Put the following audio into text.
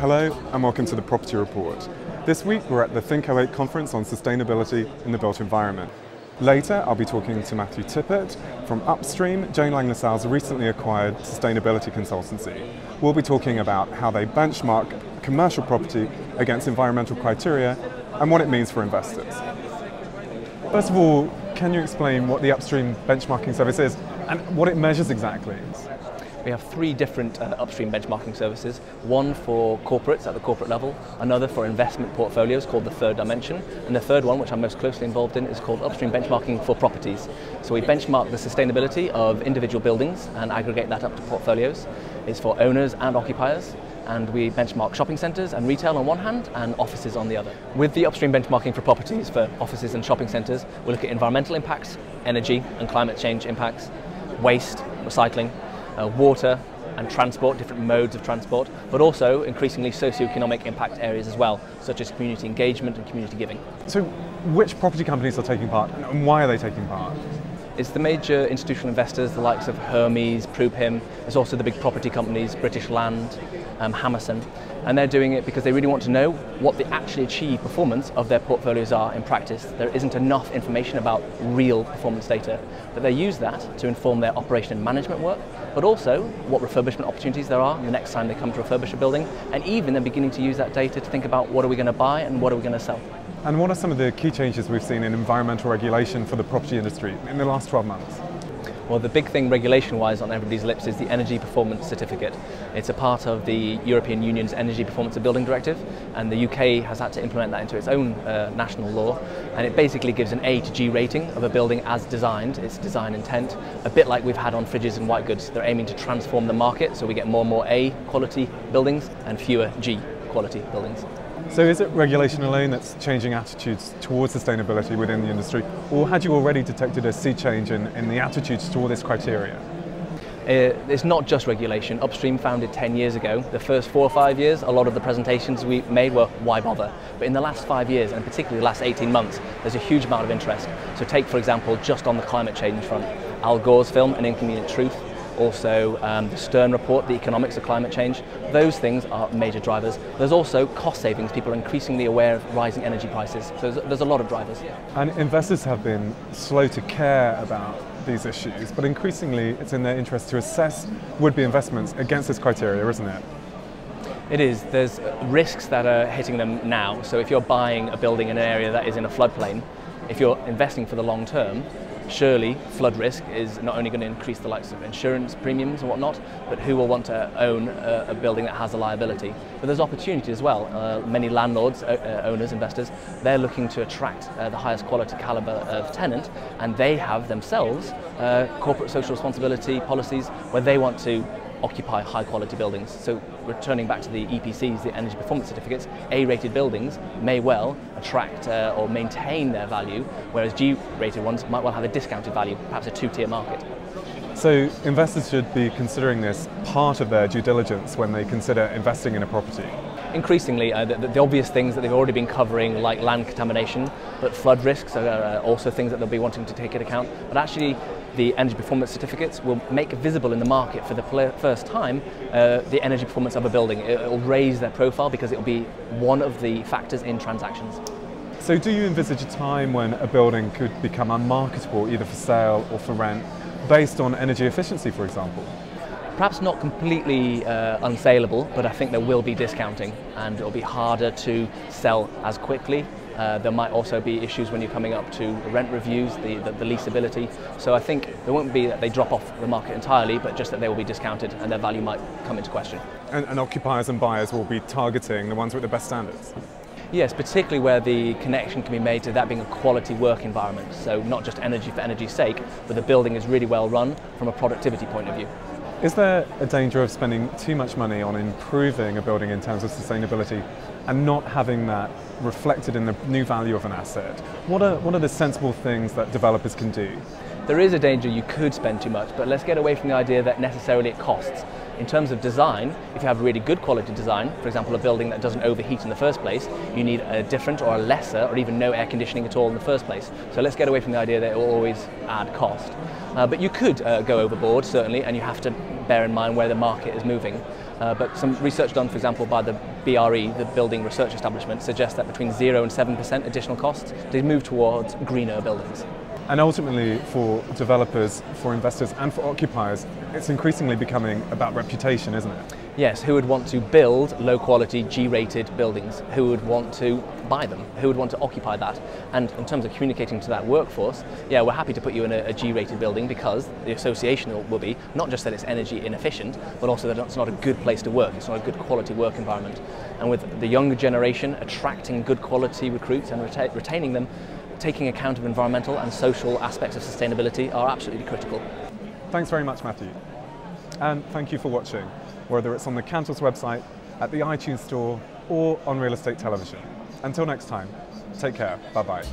Hello and welcome to the Property Report. This week we're at the Think 08 conference on sustainability in the built environment. Later I'll be talking to Matthew Tippett from Upstream, Jane Lang LaSalle's recently acquired sustainability consultancy. We'll be talking about how they benchmark commercial property against environmental criteria and what it means for investors. First of all, can you explain what the Upstream benchmarking service is and what it measures exactly? We have three different upstream benchmarking services, one for corporates at the corporate level, another for investment portfolios called the third dimension, and the third one, which I'm most closely involved in, is called upstream benchmarking for properties. So we benchmark the sustainability of individual buildings and aggregate that up to portfolios. It's for owners and occupiers, and we benchmark shopping centres and retail on one hand and offices on the other. With the upstream benchmarking for properties for offices and shopping centres, we look at environmental impacts, energy and climate change impacts, waste, recycling, water and transport, different modes of transport, but also increasingly socio-economic impact areas as well, such as community engagement and community giving. So which property companies are taking part and why are they taking part? It's the major institutional investors, the likes of Hermes, Prupim. There's also the big property companies, British Land, Hammerson, and they're doing it because they really want to know what the actually achieved performance of their portfolios are in practice. There isn't enough information about real performance data, but they use that to inform their operation and management work, but also what refurbishment opportunities there are the next time they come to refurbish a building, and even they're beginning to use that data to think about what are we going to buy and what are we going to sell. And what are some of the key changes we've seen in environmental regulation for the property industry in the last 12 months? Well, the big thing regulation-wise on everybody's lips is the Energy Performance Certificate. It's a part of the European Union's Energy Performance of Building Directive, and the UK has had to implement that into its own national law, and it basically gives an A to G rating of a building as designed, its design intent, a bit like we've had on fridges and white goods. They're aiming to transform the market so we get more and more A quality buildings and fewer G quality buildings. So is it regulation alone that's changing attitudes towards sustainability within the industry, or had you already detected a sea change in the attitudes toward this criteria? It's not just regulation. Upstream founded 10 years ago. The first 4 or 5 years, a lot of the presentations we made were why bother? But in the last 5 years, and particularly the last 18 months, there's a huge amount of interest. So take, for example, just on the climate change front, Al Gore's film, An Inconvenient Truth, also the Stern report, The Economics of Climate Change. Those things are major drivers. There's also cost savings. People are increasingly aware of rising energy prices. So there's a lot of drivers. And investors have been slow to care about these issues, but increasingly it's in their interest to assess would-be investments against this criteria, isn't it? It is. There's risks that are hitting them now. So if you're buying a building in an area that is in a floodplain, if you're investing for the long term, surely flood risk is not only going to increase the likes of insurance premiums and whatnot, but who will want to own a building that has a liability? But there's opportunity as well. Many landlords, owners, investors, they're looking to attract the highest quality caliber of tenant, and they have themselves corporate social responsibility policies where they want to occupy high quality buildings. So returning back to the EPCs, the Energy Performance Certificates, A-rated buildings may well attract or maintain their value, whereas G-rated ones might well have a discounted value, perhaps a two-tier market. So investors should be considering this part of their due diligence when they consider investing in a property. Increasingly, the obvious things that they've already been covering, like land contamination, but flood risks are also things that they'll be wanting to take into account. But actually, the energy performance certificates will make visible in the market for the first time the energy performance of a building. It will raise their profile because it will be one of the factors in transactions. So do you envisage a time when a building could become unmarketable, either for sale or for rent, based on energy efficiency, for example? Perhaps not completely unsaleable, but I think there will be discounting and it'll be harder to sell as quickly. There might also be issues when you're coming up to rent reviews, the leasability. So I think there won't be that they drop off the market entirely, but just that they will be discounted and their value might come into question. And occupiers and buyers will be targeting the ones with the best standards? Yes, particularly where the connection can be made to that being a quality work environment. So not just energy for energy's sake, but the building is really well run from a productivity point of view. Is there a danger of spending too much money on improving a building in terms of sustainability and not having that reflected in the new value of an asset? What are the sensible things that developers can do? There is a danger you could spend too much, but let's get away from the idea that necessarily it costs. In terms of design, if you have really good quality design, for example a building that doesn't overheat in the first place, you need a different or a lesser or even no air conditioning at all in the first place. So let's get away from the idea that it will always add cost. But you could go overboard, certainly, and you have to bear in mind where the market is moving. But some research done, for example, by the BRE, the Building Research Establishment, suggests that between 0 and 7% additional costs, they move towards greener buildings. And ultimately, for developers, for investors, and for occupiers, it's increasingly becoming about reputation, isn't it? Yes, who would want to build low-quality, G-rated buildings? Who would want to buy them? Who would want to occupy that? And in terms of communicating to that workforce, yeah, we're happy to put you in a G-rated building because the association will be not just that it's energy inefficient, but also that it's not a good place to work. It's not a good quality work environment. And with the younger generation attracting good quality recruits and retaining them, taking account of environmental and social aspects of sustainability are absolutely critical. Thanks very much, Matthew. And thank you for watching, whether it's on the Cantos website, at the iTunes Store, or on Real Estate Television. Until next time, take care. Bye-bye.